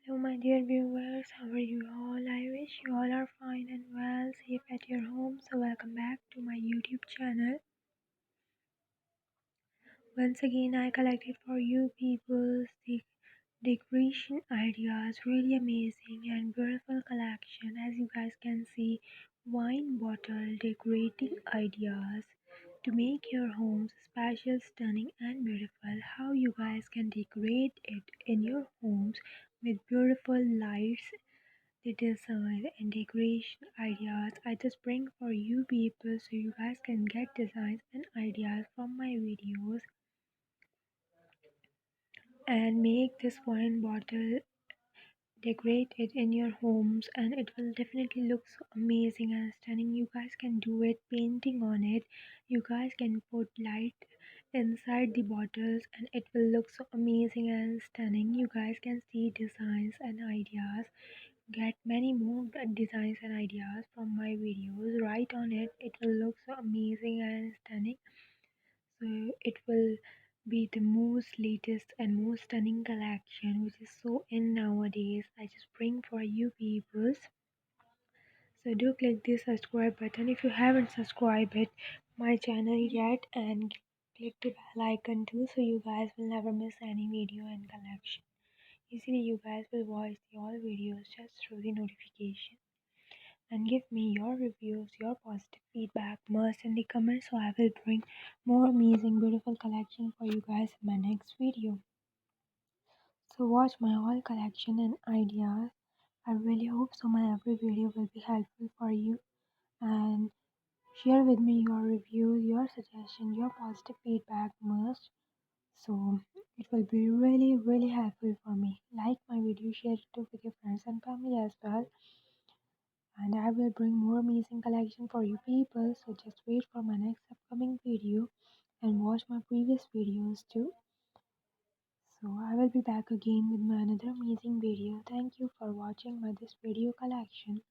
Hello, my dear viewers. How are you all? I wish you all are fine and well, safe at your home. So, welcome back to my YouTube channel. Once again, I collected for you people's decoration ideas. Really amazing and beautiful collection. As you guys can see, wine bottle decorating ideas to make your homes special, stunning, and beautiful. How you guys can decorate it in your homes with beautiful lights, the design and decoration ideas I just bring for you people so you guys can get designs and ideas from my videos and make this wine bottle decorate it in your homes, and it will definitely look so amazing and stunning. You guys can do it painting on it. You guys can put light inside the bottles and it will look so amazing and stunning. You guys can see designs and ideas, get many more designs and ideas from my videos. Right on it, it will look so amazing and stunning. So it will be the most latest and most stunning collection which is so in nowadays. I just bring for you peoples. So do click the subscribe button if you haven't subscribed it my channel yet, and click the bell icon too so you guys will never miss any video and collection. Easily you guys will watch the all videos just through the notification. And give me your reviews, your positive feedback must in the comments so I will bring more amazing beautiful collection for you guys in my next video. So watch my all collection and ideas. I really hope so my every video will be helpful for you, and share with me your reviews, your suggestion, your positive feedback must. So it will be really helpful for me. Like my video, share it too with your friends and family as well, and I will bring more amazing collection for you people. So just wait for my next upcoming video and watch my previous videos too. So I will be back again with my another amazing video. Thank you for watching my this video collection.